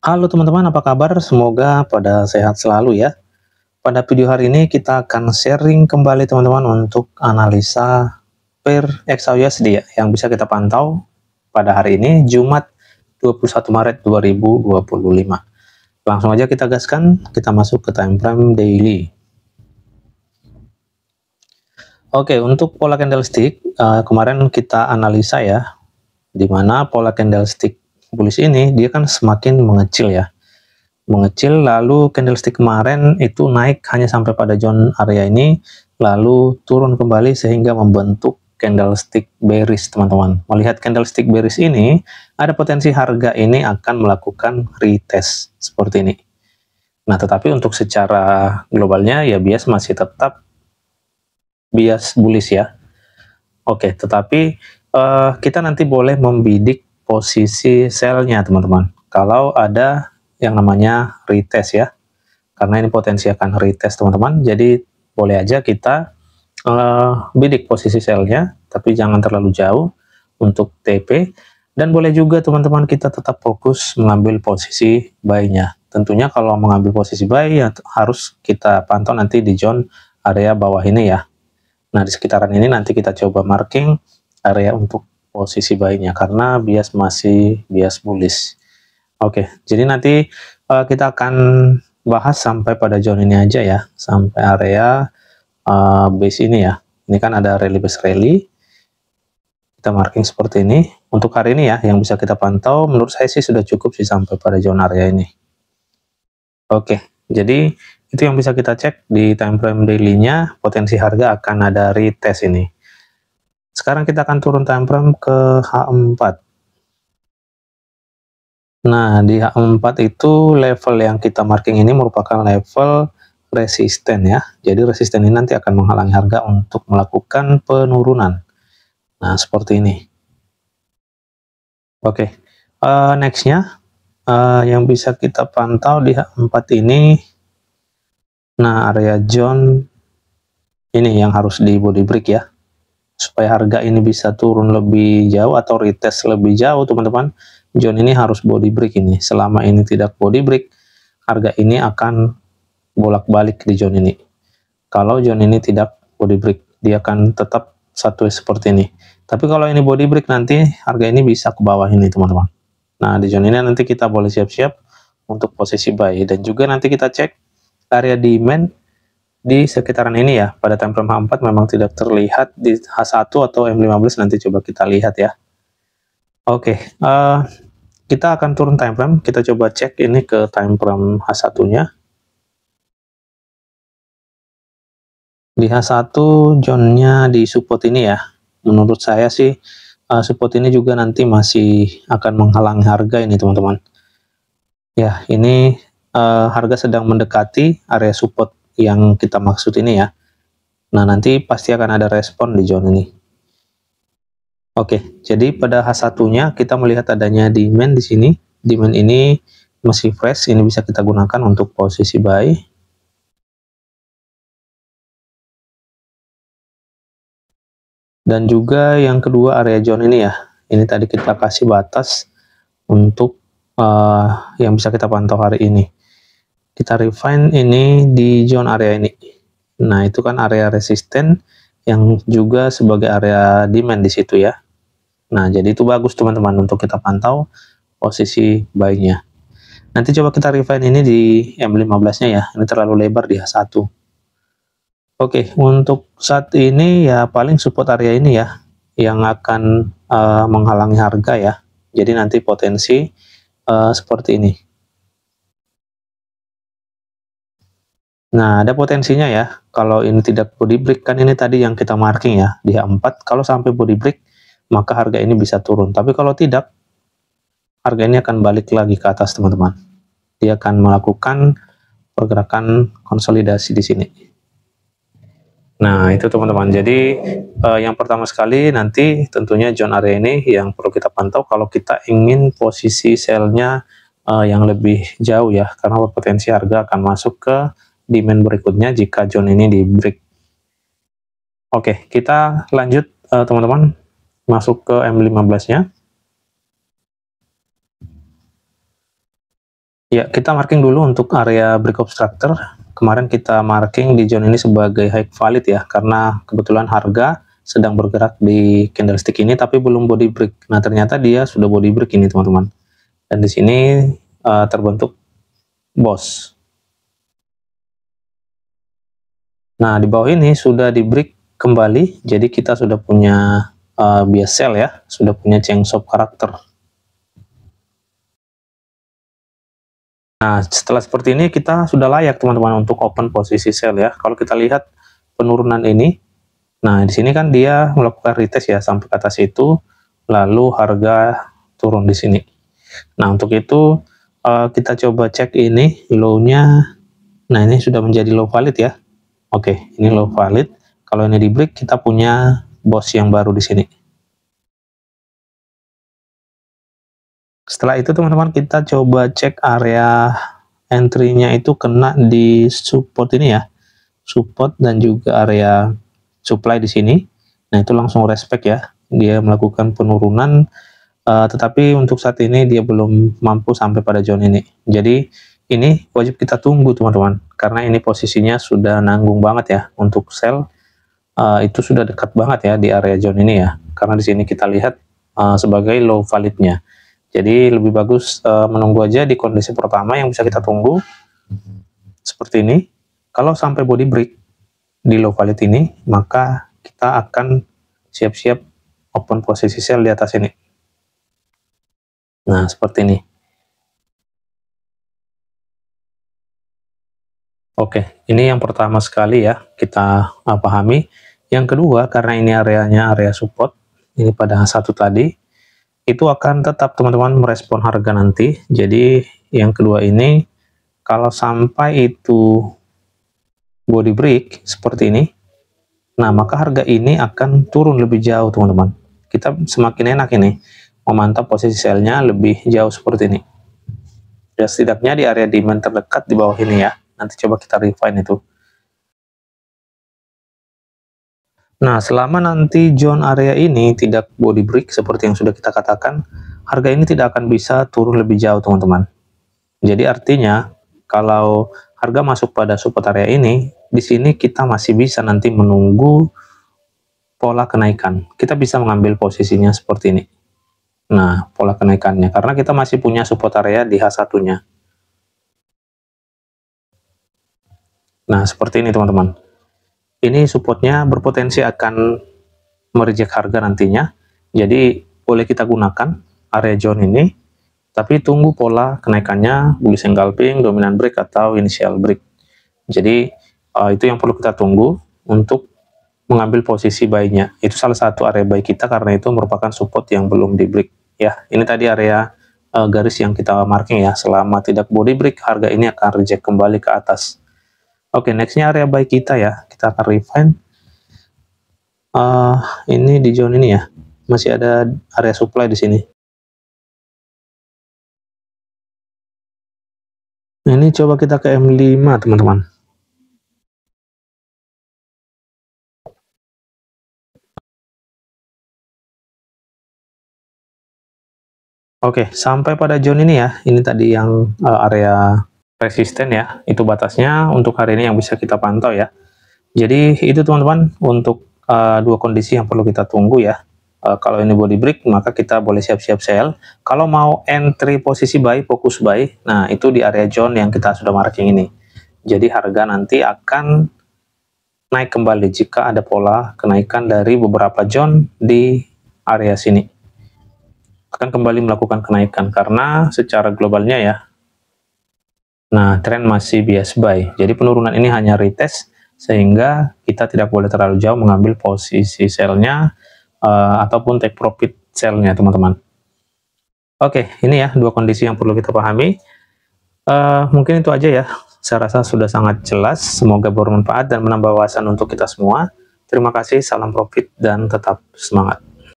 Halo teman-teman, apa kabar? Semoga pada sehat selalu ya. Pada video hari ini kita akan sharing kembali teman-teman untuk analisa pair XAUSD ya, yang bisa kita pantau pada hari ini Jumat 21 Maret 2025. Langsung aja kita gaskan, kita masuk ke time frame daily. Oke, untuk pola candlestick kemarin kita analisa ya, di mana pola candlestick bullish ini dia kan semakin mengecil ya. Lalu candlestick kemarin itu naik hanya sampai pada zone area ini, lalu turun kembali sehingga membentuk candlestick bearish teman-teman. Melihat candlestick bearish ini, ada potensi harga ini akan melakukan retest seperti ini. Nah, tetapi untuk secara globalnya ya bias masih tetap bias bullish ya. Oke, tetapi kita nanti boleh membidik posisi sell-nya teman-teman. Kalau ada yang namanya retest ya, karena ini potensi akan retest teman-teman, jadi boleh aja kita bidik posisi sell-nya, tapi jangan terlalu jauh untuk TP, dan boleh juga teman-teman kita tetap fokus mengambil posisi buy-nya. Tentunya kalau mengambil posisi buy ya harus kita pantau nanti di zone area bawah ini ya. Nah, di sekitaran ini nanti kita coba marking area untuk posisi buy-nya, karena bias masih bias bullish. Oke, jadi nanti kita akan bahas sampai pada zone ini aja ya, sampai area base ini ya. Ini kan ada rally base rally, kita marking seperti ini. Untuk hari ini ya, yang bisa kita pantau, menurut saya sih sudah cukup sih sampai pada zone area ini. Oke, jadi itu yang bisa kita cek di time frame daily-nya, potensi harga akan ada retest ini. Sekarang kita akan turun time frame ke H4. Nah, di H4 itu level yang kita marking ini merupakan level resisten ya. Jadi resisten ini nanti akan menghalangi harga untuk melakukan penurunan. Nah, seperti ini. Oke, nextnya yang bisa kita pantau di H4 ini, nah area zone ini yang harus di body break ya, supaya harga ini bisa turun lebih jauh atau retest lebih jauh teman-teman. Zone ini harus body break ini. Selama ini tidak body break, harga ini akan bolak-balik di zone ini. Kalau zone ini tidak body break, dia akan tetap satu seperti ini. Tapi kalau ini body break, nanti harga ini bisa ke bawah ini teman-teman. Nah, di zone ini nanti kita boleh siap-siap untuk posisi buy, dan juga nanti kita cek area demand di sekitaran ini ya. Pada time frame H4 memang tidak terlihat, di H1 atau M15 nanti coba kita lihat ya. Oke, kita akan turun time frame, kita coba cek ini ke time frame H1-nya. Di H1 zone-nya di support ini ya. Menurut saya sih support ini juga nanti masih akan menghalangi harga ini teman-teman. Ya, ini harga sedang mendekati area support yang kita maksud ini ya. Nah, nanti pasti akan ada respon di zone ini. Oke, jadi pada H1-nya kita melihat adanya demand di sini. Demand ini masih fresh, ini bisa kita gunakan untuk posisi buy. Dan juga yang kedua area zone ini ya. Ini tadi kita kasih batas untuk yang bisa kita pantau hari ini. Kita refine ini di zone area ini. Nah, itu kan area resisten yang juga sebagai area demand di situ ya. Nah, jadi itu bagus teman-teman untuk kita pantau posisi buy-nya. Nanti coba kita refine ini di M15-nya ya. Ini terlalu lebar di H1. Oke, untuk saat ini ya paling support area ini ya yang akan menghalangi harga ya. Jadi nanti potensi seperti ini. Nah, ada potensinya ya, kalau ini tidak body break, kan ini tadi yang kita marking ya, di H4, kalau sampai body break, maka harga ini bisa turun. Tapi kalau tidak, harga ini akan balik lagi ke atas teman-teman. Dia akan melakukan pergerakan konsolidasi di sini. Nah, itu teman-teman. Jadi, yang pertama sekali nanti tentunya zone area ini yang perlu kita pantau kalau kita ingin posisi sell-nya yang lebih jauh ya, karena potensi harga akan masuk ke demand berikutnya jika zone ini di break. Oke, kita lanjut teman-teman, masuk ke M15-nya. Ya, kita marking dulu untuk area break obstructor. Kemarin kita marking di zone ini sebagai high valid ya, karena kebetulan harga sedang bergerak di candlestick ini tapi belum body break. Nah, ternyata dia sudah body break ini, teman-teman. Dan di sini terbentuk boss. Nah, di bawah ini sudah di break kembali, jadi kita sudah punya bias sell ya, sudah punya Cheng Shop karakter. Nah, setelah seperti ini kita sudah layak teman-teman untuk open posisi sell ya. Kalau kita lihat penurunan ini, nah di sini kan dia melakukan retest ya sampai ke atas itu, lalu harga turun di sini. Nah, untuk itu kita coba cek ini low-nya. Nah, ini sudah menjadi low valid ya. Oke, ini low valid. Kalau ini di break, kita punya boss yang baru di sini. Setelah itu teman-teman, kita coba cek area entry-nya itu kena di support ini ya, support dan juga area supply di sini. Nah, itu langsung respect ya, dia melakukan penurunan, tetapi untuk saat ini dia belum mampu sampai pada zone ini. Jadi ini wajib kita tunggu teman-teman, karena ini posisinya sudah nanggung banget ya untuk sell. Itu sudah dekat banget ya di area zone ini ya, karena di sini kita lihat sebagai low validnya. Jadi lebih bagus menunggu aja di kondisi pertama yang bisa kita tunggu seperti ini. Kalau sampai body break di low valid ini, maka kita akan siap-siap open posisi sell di atas ini. Nah, seperti ini. Oke, ini yang pertama sekali ya kita pahami. Yang kedua, karena ini areanya area support, ini pada satu tadi, itu akan tetap teman-teman merespon harga nanti. Jadi yang kedua ini, kalau sampai itu body break seperti ini, nah maka harga ini akan turun lebih jauh teman-teman. Kita semakin enak ini memantau posisi sell-nya lebih jauh seperti ini. Ya setidaknya di area demand terdekat di bawah ini ya. Nanti coba kita refine itu. Nah, selama nanti zone area ini tidak body break seperti yang sudah kita katakan, harga ini tidak akan bisa turun lebih jauh teman-teman. Jadi artinya kalau harga masuk pada support area ini, di sini kita masih bisa nanti menunggu pola kenaikan. Kita bisa mengambil posisinya seperti ini. Nah, pola kenaikannya karena kita masih punya support area di H1-nya. Nah, seperti ini teman-teman. Ini supportnya berpotensi akan mereject harga nantinya. Jadi boleh kita gunakan area zone ini, tapi tunggu pola kenaikannya, bullish engulfing, dominant break atau initial break. Jadi itu yang perlu kita tunggu untuk mengambil posisi buy-nya. Itu salah satu area buy kita karena itu merupakan support yang belum di break. Ya, ini tadi area garis yang kita marking ya. Selama tidak body break, harga ini akan reject kembali ke atas. Oke, nextnya area buy kita ya. Kita akan refine. Ini di zone ini ya. Masih ada area supply di sini. Ini coba kita ke M5 teman-teman. Oke, sampai pada zone ini ya. Ini tadi yang area resisten ya. Itu batasnya untuk hari ini yang bisa kita pantau ya. Jadi itu teman-teman untuk dua kondisi yang perlu kita tunggu ya. Kalau ini body break maka kita boleh siap-siap sell. Kalau mau entry posisi buy, fokus buy, nah itu di area zone yang kita sudah marking ini. Jadi harga nanti akan naik kembali jika ada pola kenaikan dari beberapa zone di area sini. Akan kembali melakukan kenaikan karena secara globalnya ya. Nah, tren masih bias buy. Jadi penurunan ini hanya retest sehingga kita tidak boleh terlalu jauh mengambil posisi sell-nya ataupun take profit sell-nya teman-teman. Oke, ini ya dua kondisi yang perlu kita pahami. Mungkin itu aja ya. Saya rasa sudah sangat jelas. Semoga bermanfaat dan menambah wawasan untuk kita semua. Terima kasih, salam profit dan tetap semangat.